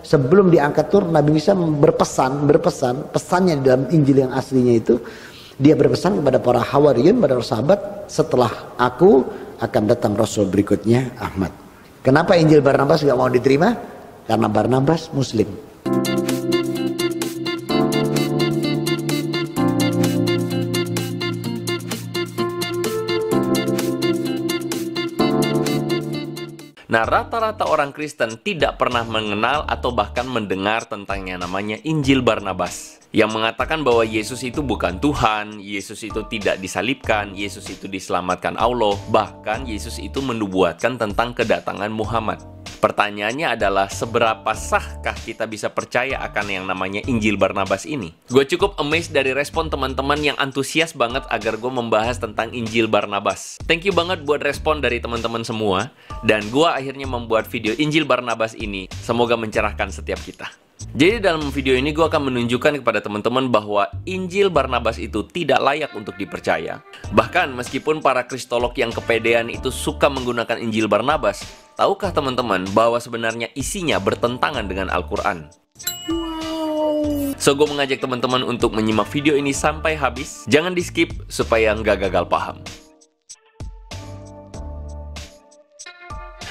Sebelum diangkat turun, Nabi Isa berpesan, pesannya dalam Injil yang aslinya itu, dia berpesan kepada para Hawariyun, para sahabat, setelah aku akan datang Rasul berikutnya, Ahmad. Kenapa Injil Barnabas gak mau diterima? Karena Barnabas Muslim. Nah, rata-rata orang Kristen tidak pernah mengenal atau bahkan mendengar tentang yang namanya Injil Barnabas, yang mengatakan bahwa Yesus itu bukan Tuhan, Yesus itu tidak disalibkan, Yesus itu diselamatkan Allah, bahkan Yesus itu menubuatkan tentang kedatangan Muhammad. Pertanyaannya adalah, seberapa sahkah kita bisa percaya akan yang namanya Injil Barnabas ini? Gue cukup amazed dari respon teman-teman yang antusias banget agar gue membahas tentang Injil Barnabas. Thank you banget buat respon dari teman-teman semua. Dan gue akhirnya membuat video Injil Barnabas ini. Semoga mencerahkan setiap kita. Jadi dalam video ini gue akan menunjukkan kepada teman-teman bahwa Injil Barnabas itu tidak layak untuk dipercaya. Bahkan meskipun para kristolog yang kepedean itu suka menggunakan Injil Barnabas, tahukah teman-teman bahwa sebenarnya isinya bertentangan dengan Al-Quran? So, gue mengajak teman-teman untuk menyimak video ini sampai habis. Jangan di skip supaya nggak gagal paham.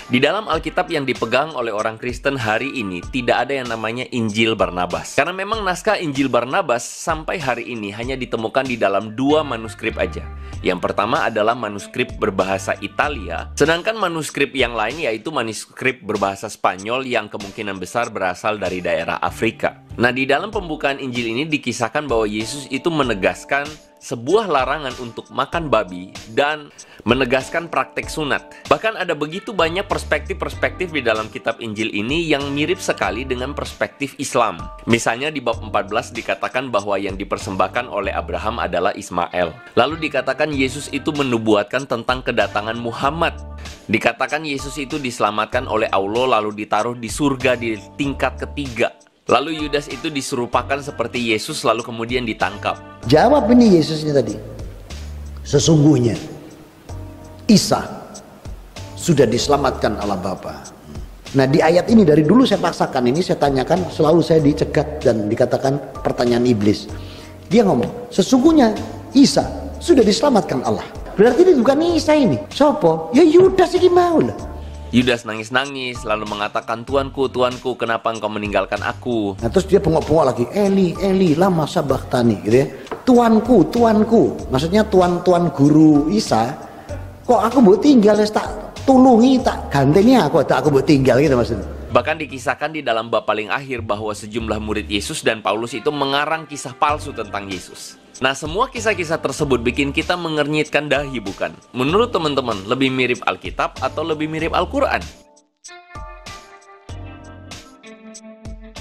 Di dalam Alkitab yang dipegang oleh orang Kristen hari ini, tidak ada yang namanya Injil Barnabas. Karena memang naskah Injil Barnabas sampai hari ini hanya ditemukan di dalam 2 manuskrip aja. Yang pertama adalah manuskrip berbahasa Italia, sedangkan manuskrip yang lain yaitu manuskrip berbahasa Spanyol yang kemungkinan besar berasal dari daerah Afrika. Nah, di dalam pembukaan Injil ini dikisahkan bahwa Yesus itu menegaskan sebuah larangan untuk makan babi dan menegaskan praktek sunat. Bahkan ada begitu banyak perspektif-perspektif di dalam kitab Injil ini yang mirip sekali dengan perspektif Islam. Misalnya di bab 14 dikatakan bahwa yang dipersembahkan oleh Abraham adalah Ismail. Lalu dikatakan Yesus itu menubuatkan tentang kedatangan Muhammad. Dikatakan Yesus itu diselamatkan oleh Allah lalu ditaruh di surga di tingkat ketiga. Lalu Yudas itu diserupakan seperti Yesus lalu kemudian ditangkap. Jawab ini Yesusnya tadi. Sesungguhnya Isa sudah diselamatkan Allah Bapa. Nah, di ayat ini dari dulu saya paksakan ini, saya tanyakan, selalu saya dicegat dan dikatakan pertanyaan iblis. Dia ngomong, sesungguhnya Isa sudah diselamatkan Allah. Berarti ini bukan Isa ini. Sopo? Ya Yudas ini mau lah. Yudas nangis-nangis lalu mengatakan, Tuanku, Tuanku, kenapa engkau meninggalkan aku? Nah, terus dia bengok-bengok lagi, Eli, Eli, lama sabaktani, gitu ya. Tuanku, Tuanku, maksudnya tuan guru Isa, kok aku mau tinggal, tak tulungi, tak ganteni aku mau tinggal gitu maksudnya. Bahkan dikisahkan di dalam bab paling akhir bahwa sejumlah murid Yesus dan Paulus itu mengarang kisah palsu tentang Yesus. Nah, semua kisah-kisah tersebut bikin kita mengernyitkan dahi, bukan? Menurut teman-teman, lebih mirip Alkitab atau lebih mirip Al-Quran?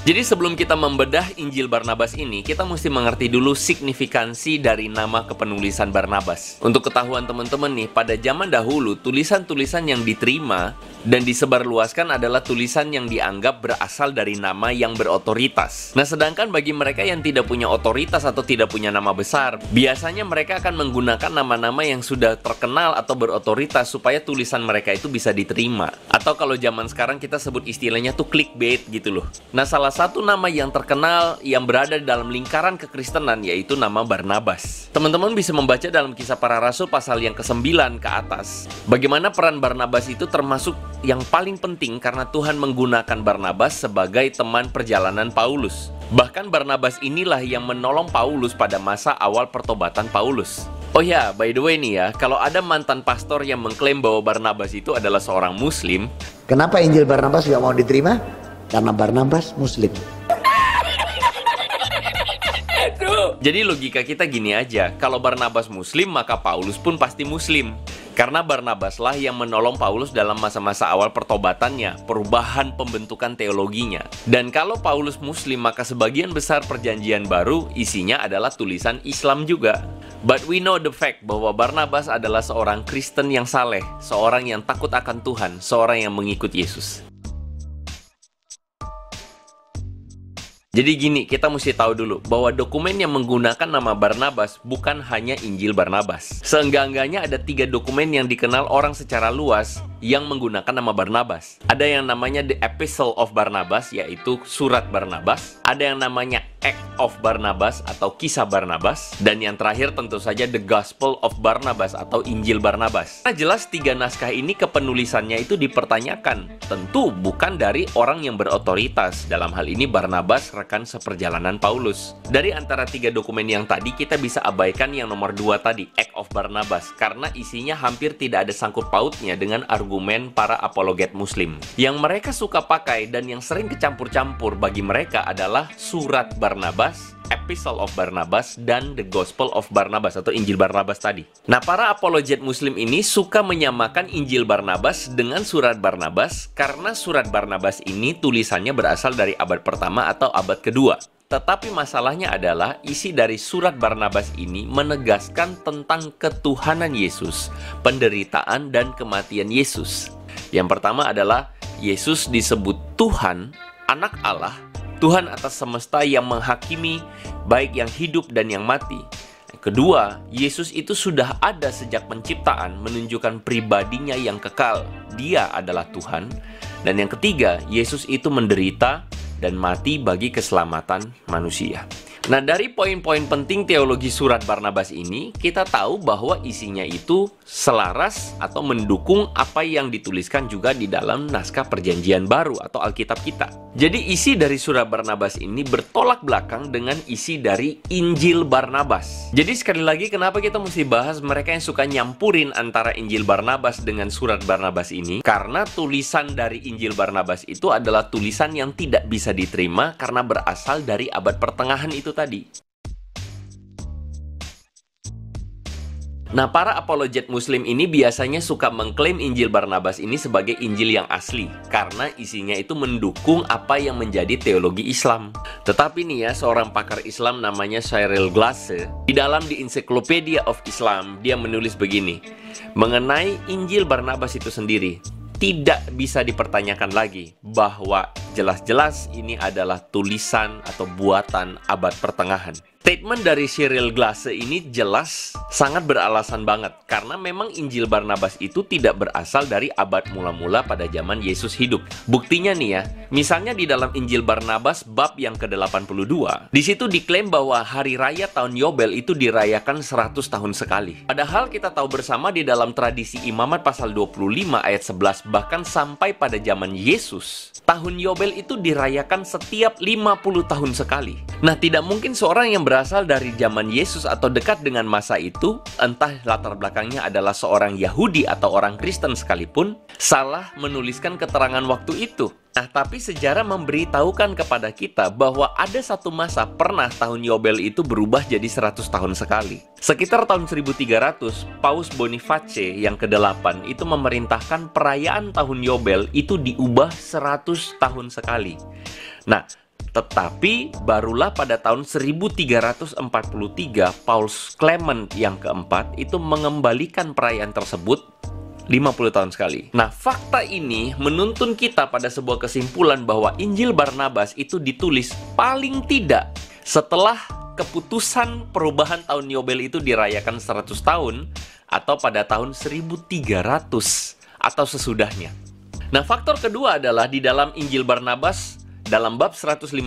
Jadi sebelum kita membedah Injil Barnabas ini, kita mesti mengerti dulu signifikansi dari nama kepenulisan Barnabas. Untuk ketahuan teman-teman nih, pada zaman dahulu, tulisan-tulisan yang diterima dan disebarluaskan adalah tulisan yang dianggap berasal dari nama yang berotoritas. Nah, sedangkan bagi mereka yang tidak punya otoritas atau tidak punya nama besar, biasanya mereka akan menggunakan nama-nama yang sudah terkenal atau berotoritas supaya tulisan mereka itu bisa diterima. Atau kalau zaman sekarang kita sebut istilahnya tuh clickbait gitu loh. Nah, salah satu nama yang terkenal yang berada dalam lingkaran kekristenan yaitu nama Barnabas. Teman-teman bisa membaca dalam Kisah Para Rasul pasal yang ke-9 ke atas, bagaimana peran Barnabas itu termasuk yang paling penting karena Tuhan menggunakan Barnabas sebagai teman perjalanan Paulus. Bahkan Barnabas inilah yang menolong Paulus pada masa awal pertobatan Paulus. Oh ya, by the way nih ya, kalau ada mantan pastor yang mengklaim bahwa Barnabas itu adalah seorang Muslim, kenapa Injil Barnabas gak mau diterima? Karena Barnabas Muslim. Jadi logika kita gini aja, kalau Barnabas Muslim maka Paulus pun pasti Muslim. Karena Barnabas lah yang menolong Paulus dalam masa-masa awal pertobatannya, perubahan pembentukan teologinya. Dan kalau Paulus Muslim maka sebagian besar perjanjian baru isinya adalah tulisan Islam juga. But we know the fact bahwa Barnabas adalah seorang Kristen yang saleh, seorang yang takut akan Tuhan, seorang yang mengikut Yesus. Jadi gini, kita mesti tahu dulu bahwa dokumen yang menggunakan nama Barnabas bukan hanya Injil Barnabas. Seenggak-enggaknya ada 3 dokumen yang dikenal orang secara luas yang menggunakan nama Barnabas. Ada yang namanya The Epistle of Barnabas, yaitu surat Barnabas. Ada yang namanya Act of Barnabas atau kisah Barnabas. Dan yang terakhir tentu saja The Gospel of Barnabas atau Injil Barnabas. Nah, jelas 3 naskah ini kepenulisannya itu dipertanyakan. Tentu bukan dari orang yang berotoritas. Dalam hal ini Barnabas, rekan seperjalanan Paulus. Dari antara 3 dokumen yang tadi, kita bisa abaikan yang nomor 2 tadi, Act of Barnabas, karena isinya hampir tidak ada sangkut pautnya dengan argumen para apologet muslim. Yang mereka suka pakai dan yang sering kecampur-campur bagi mereka adalah surat Barnabas, Epistle of Barnabas, dan The Gospel of Barnabas atau Injil Barnabas tadi. Nah, para apologet muslim ini suka menyamakan Injil Barnabas dengan surat Barnabas karena surat Barnabas ini tulisannya berasal dari abad pertama atau abad kedua. Tetapi masalahnya adalah isi dari surat Barnabas ini menegaskan tentang ketuhanan Yesus, penderitaan dan kematian Yesus. Yang pertama adalah Yesus disebut Tuhan, Anak Allah, Tuhan atas semesta yang menghakimi baik yang hidup dan yang mati. Kedua, Yesus itu sudah ada sejak penciptaan, menunjukkan pribadinya yang kekal. Dia adalah Tuhan. Dan yang ketiga, Yesus itu menderita dan mati bagi keselamatan manusia. Nah, dari poin-poin penting teologi surat Barnabas ini, kita tahu bahwa isinya itu selaras atau mendukung apa yang dituliskan juga di dalam naskah Perjanjian Baru atau Alkitab kita. Jadi isi dari surat Barnabas ini bertolak belakang dengan isi dari Injil Barnabas. Jadi sekali lagi, kenapa kita mesti bahas mereka yang suka nyampurin antara Injil Barnabas dengan surat Barnabas ini? Karena tulisan dari Injil Barnabas itu adalah tulisan yang tidak bisa diterima karena berasal dari abad pertengahan itu tadi. Nah, para apologet muslim ini biasanya suka mengklaim Injil Barnabas ini sebagai Injil yang asli karena isinya itu mendukung apa yang menjadi teologi Islam. Tetapi nih ya, seorang pakar Islam namanya Cyril Glasse di dalam The Encyclopedia of Islam, dia menulis begini mengenai Injil Barnabas itu sendiri. Tidak bisa dipertanyakan lagi bahwa jelas-jelas ini adalah tulisan atau buatan abad pertengahan. Statement dari Cyril Glasse ini jelas sangat beralasan banget karena memang Injil Barnabas itu tidak berasal dari abad mula-mula pada zaman Yesus hidup. Buktinya nih ya, misalnya di dalam Injil Barnabas bab yang ke-82, di situ diklaim bahwa hari raya tahun Yobel itu dirayakan 100 tahun sekali. Padahal kita tahu bersama di dalam tradisi Imamat pasal 25 ayat 11 bahkan sampai pada zaman Yesus, tahun Yobel itu dirayakan setiap 50 tahun sekali. Nah, tidak mungkin seorang yang berasal dari zaman Yesus atau dekat dengan masa itu, entah latar belakangnya adalah seorang Yahudi atau orang Kristen sekalipun, salah menuliskan keterangan waktu itu. Nah, tapi sejarah memberitahukan kepada kita bahwa ada satu masa pernah tahun Yobel itu berubah jadi 100 tahun sekali. Sekitar tahun 1300, Paus Boniface yang ke-8 itu memerintahkan perayaan tahun Yobel itu diubah 100 tahun sekali. Nah, tetapi barulah pada tahun 1343 Paus Clement yang keempat itu mengembalikan perayaan tersebut 50 tahun sekali. Nah, fakta ini menuntun kita pada sebuah kesimpulan bahwa Injil Barnabas itu ditulis paling tidak setelah keputusan perubahan tahun Yobel itu dirayakan 100 tahun atau pada tahun 1300 atau sesudahnya. Nah, faktor kedua adalah di dalam Injil Barnabas dalam bab 152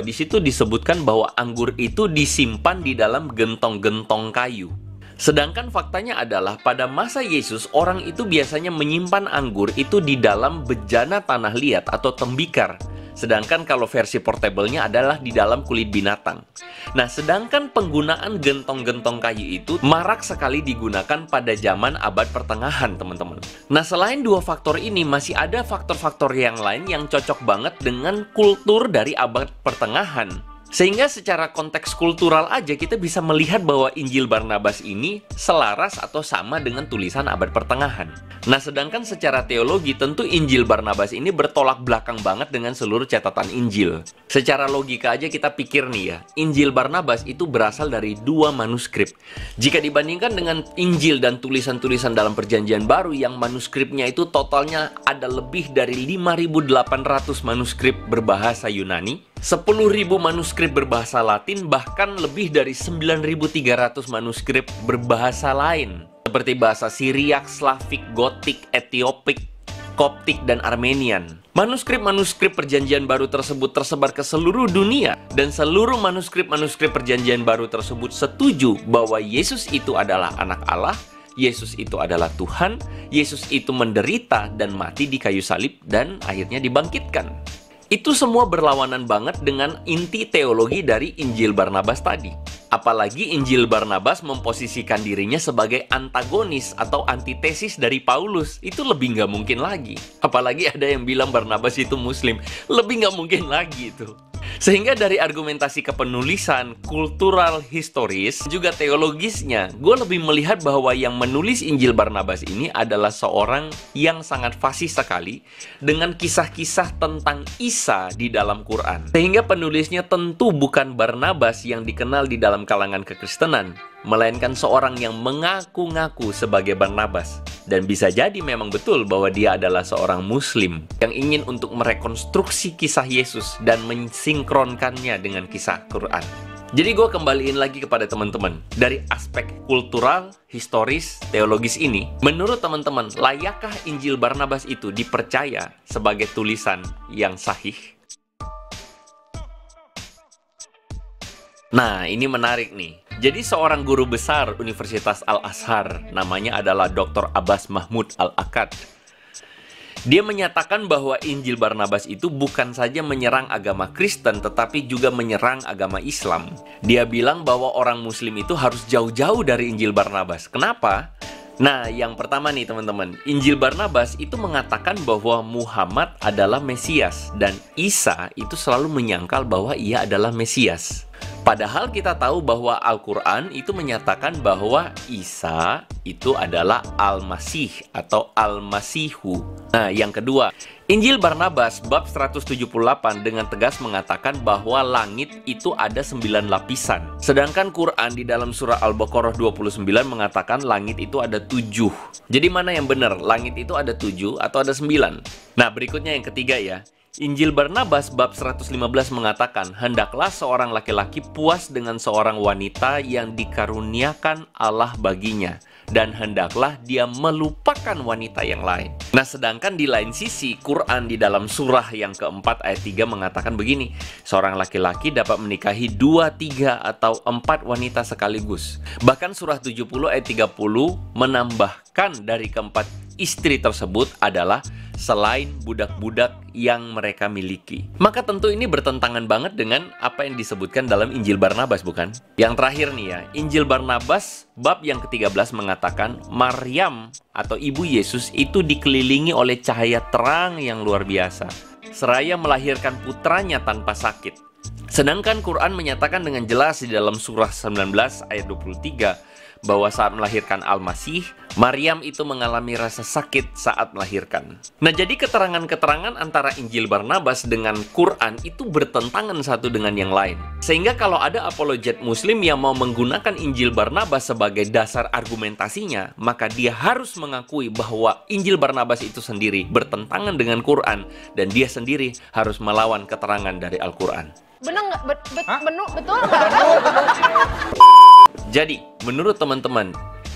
di situ disebutkan bahwa anggur itu disimpan di dalam gentong-gentong kayu. Sedangkan faktanya adalah pada masa Yesus orang itu biasanya menyimpan anggur itu di dalam bejana tanah liat atau tembikar. Sedangkan kalau versi portable-nya adalah di dalam kulit binatang. Nah, sedangkan penggunaan gentong-gentong kayu itu marak sekali digunakan pada zaman abad pertengahan, teman-teman. Nah, selain dua faktor ini, masih ada faktor-faktor yang lain yang cocok banget dengan kultur dari abad pertengahan. Sehingga secara konteks kultural aja kita bisa melihat bahwa Injil Barnabas ini selaras atau sama dengan tulisan abad pertengahan. Nah, sedangkan secara teologi tentu Injil Barnabas ini bertolak belakang banget dengan seluruh catatan Injil. Secara logika aja kita pikir nih ya, Injil Barnabas itu berasal dari dua manuskrip. Jika dibandingkan dengan Injil dan tulisan-tulisan dalam Perjanjian Baru yang manuskripnya itu totalnya ada lebih dari 5.800 manuskrip berbahasa Yunani, 10.000 manuskrip berbahasa Latin, bahkan lebih dari 9.300 manuskrip berbahasa lain seperti bahasa Syriak, Slavik, Gotik, Etiopik, Koptik, dan Armenian. Manuskrip-manuskrip perjanjian baru tersebut tersebar ke seluruh dunia, dan seluruh manuskrip-manuskrip perjanjian baru tersebut setuju bahwa Yesus itu adalah anak Allah, Yesus itu adalah Tuhan, Yesus itu menderita dan mati di kayu salib dan akhirnya dibangkitkan. Itu semua berlawanan banget dengan inti teologi dari Injil Barnabas tadi. Apalagi Injil Barnabas memposisikan dirinya sebagai antagonis atau antitesis dari Paulus. Itu lebih nggak mungkin lagi. Apalagi ada yang bilang Barnabas itu Muslim. Lebih nggak mungkin lagi itu. Sehingga dari argumentasi kepenulisan, kultural, historis, juga teologisnya, gue lebih melihat bahwa yang menulis Injil Barnabas ini adalah seorang yang sangat fasih sekali dengan kisah-kisah tentang Isa di dalam Quran. Sehingga penulisnya tentu bukan Barnabas yang dikenal di dalam kalangan kekristenan, melainkan seorang yang mengaku-ngaku sebagai Barnabas. Dan bisa jadi memang betul bahwa dia adalah seorang Muslim yang ingin untuk merekonstruksi kisah Yesus dan mensinkronkannya dengan kisah Quran. Jadi gue kembaliin lagi kepada teman-teman. Dari aspek kultural, historis, teologis ini, menurut teman-teman, layakkah Injil Barnabas itu dipercaya sebagai tulisan yang sahih? Nah, ini menarik nih. Jadi seorang guru besar Universitas Al-Azhar, namanya adalah Dr. Abbas Mahmud Al-Akkad. Dia menyatakan bahwa Injil Barnabas itu bukan saja menyerang agama Kristen, tetapi juga menyerang agama Islam. Dia bilang bahwa orang Muslim itu harus jauh-jauh dari Injil Barnabas. Kenapa? Nah, yang pertama nih teman-teman, Injil Barnabas itu mengatakan bahwa Muhammad adalah Mesias, dan Isa itu selalu menyangkal bahwa ia adalah Mesias. Padahal kita tahu bahwa Al-Quran itu menyatakan bahwa Isa itu adalah Al-Masih atau Al-Masihu. Nah, yang kedua, Injil Barnabas bab 178 dengan tegas mengatakan bahwa langit itu ada 9 lapisan. Sedangkan Quran di dalam surah Al-Baqarah 29 mengatakan langit itu ada 7. Jadi mana yang benar? Langit itu ada 7 atau ada 9? Nah, berikutnya yang ketiga ya. Injil Barnabas bab 115 mengatakan, hendaklah seorang laki-laki puas dengan seorang wanita yang dikaruniakan Allah baginya, dan hendaklah dia melupakan wanita yang lain. Nah, sedangkan di lain sisi, Quran di dalam surah yang keempat ayat 3 mengatakan begini, seorang laki-laki dapat menikahi 2, 3, atau 4 wanita sekaligus. Bahkan surah 70 ayat 30 menambahkan dari keempat istri tersebut adalah selain budak-budak yang mereka miliki. Maka tentu ini bertentangan banget dengan apa yang disebutkan dalam Injil Barnabas, bukan? Yang terakhir nih ya, Injil Barnabas bab yang ke-13 mengatakan Maryam atau ibu Yesus itu dikelilingi oleh cahaya terang yang luar biasa, seraya melahirkan putranya tanpa sakit. Sedangkan Quran menyatakan dengan jelas di dalam surah 19 ayat 23 bahwa saat melahirkan Al-Masih, Maryam itu mengalami rasa sakit saat melahirkan. Nah, jadi keterangan-keterangan antara Injil Barnabas dengan Quran itu bertentangan satu dengan yang lain. Sehingga kalau ada apologet Muslim yang mau menggunakan Injil Barnabas sebagai dasar argumentasinya, maka dia harus mengakui bahwa Injil Barnabas itu sendiri bertentangan dengan Quran, dan dia sendiri harus melawan keterangan dari Al-Quran. Bener nggak? Betul nggak? Jadi, menurut teman-teman,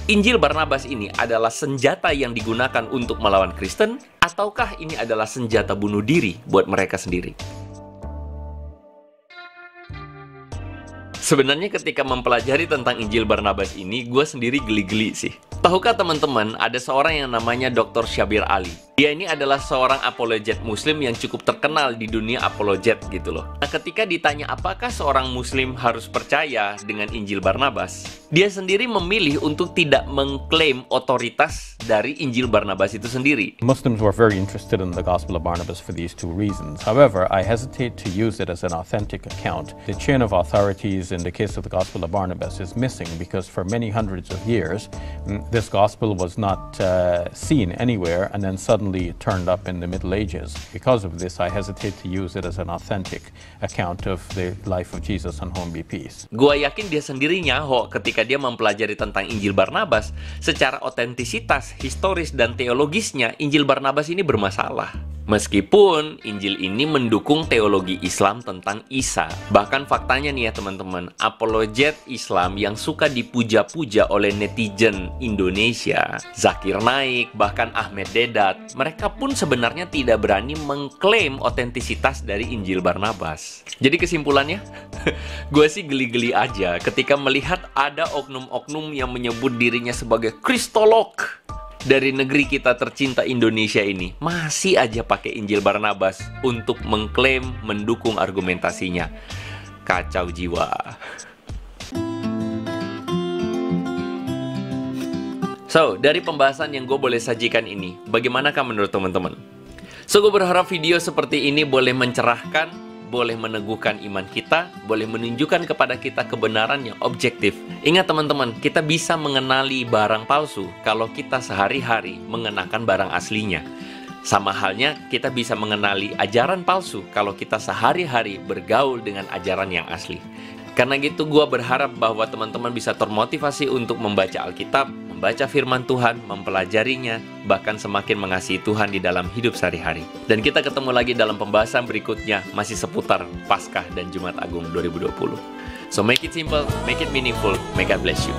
Injil Barnabas ini adalah senjata yang digunakan untuk melawan Kristen, ataukah ini adalah senjata bunuh diri buat mereka sendiri? Sebenarnya ketika mempelajari tentang Injil Barnabas ini, gue sendiri geli-geli sih. Tahukah teman-teman, ada seorang yang namanya Dr. Syabir Ali. Dia ini adalah seorang apologet Muslim yang cukup terkenal di dunia apologet gitu loh. Nah, ketika ditanya apakah seorang Muslim harus percaya dengan Injil Barnabas, dia sendiri memilih untuk tidak mengklaim otoritas dari Injil Barnabas itu sendiri. Muslims were very interested in the Gospel of Barnabas for these two reasons. However, I hesitate to use it as an authentic account. The chain of authorities in the case of the Gospel of Barnabas is missing because for many hundreds of years, this gospel was not seen anywhere, and then suddenly turned up in the Middle Ages. Because of this, I hesitate to use it as an authentic account of the life of Jesus, on whom be peace. Gua yakin dia sendiri nyaho ketika dia mempelajari tentang Injil Barnabas. Secara otentisitas, historis, dan teologisnya, Injil Barnabas ini bermasalah. Meskipun Injil ini mendukung teologi Islam tentang Isa. Bahkan faktanya nih ya teman-teman, apologet Islam yang suka dipuja-puja oleh netizen Indonesia Indonesia, Zakir Naik, bahkan Ahmed Dedat, mereka pun sebenarnya tidak berani mengklaim otentisitas dari Injil Barnabas. Jadi kesimpulannya, gue sih geli-geli aja ketika melihat ada oknum-oknum yang menyebut dirinya sebagai kristolog dari negeri kita tercinta Indonesia ini, masih aja pakai Injil Barnabas untuk mengklaim mendukung argumentasinya. Kacau jiwa. So, dari pembahasan yang gue boleh sajikan ini, bagaimanakah menurut teman-teman? So, gue berharap video seperti ini boleh mencerahkan, boleh meneguhkan iman kita, boleh menunjukkan kepada kita kebenaran yang objektif. Ingat teman-teman, kita bisa mengenali barang palsu kalau kita sehari-hari mengenakan barang aslinya. Sama halnya, kita bisa mengenali ajaran palsu kalau kita sehari-hari bergaul dengan ajaran yang asli. Karena gitu, gue berharap bahwa teman-teman bisa termotivasi untuk membaca Alkitab, membaca firman Tuhan, mempelajarinya, bahkan semakin mengasihi Tuhan di dalam hidup sehari-hari. Dan kita ketemu lagi dalam pembahasan berikutnya, masih seputar Paskah dan Jumat Agung 2020. So make it simple, make it meaningful, may God bless you.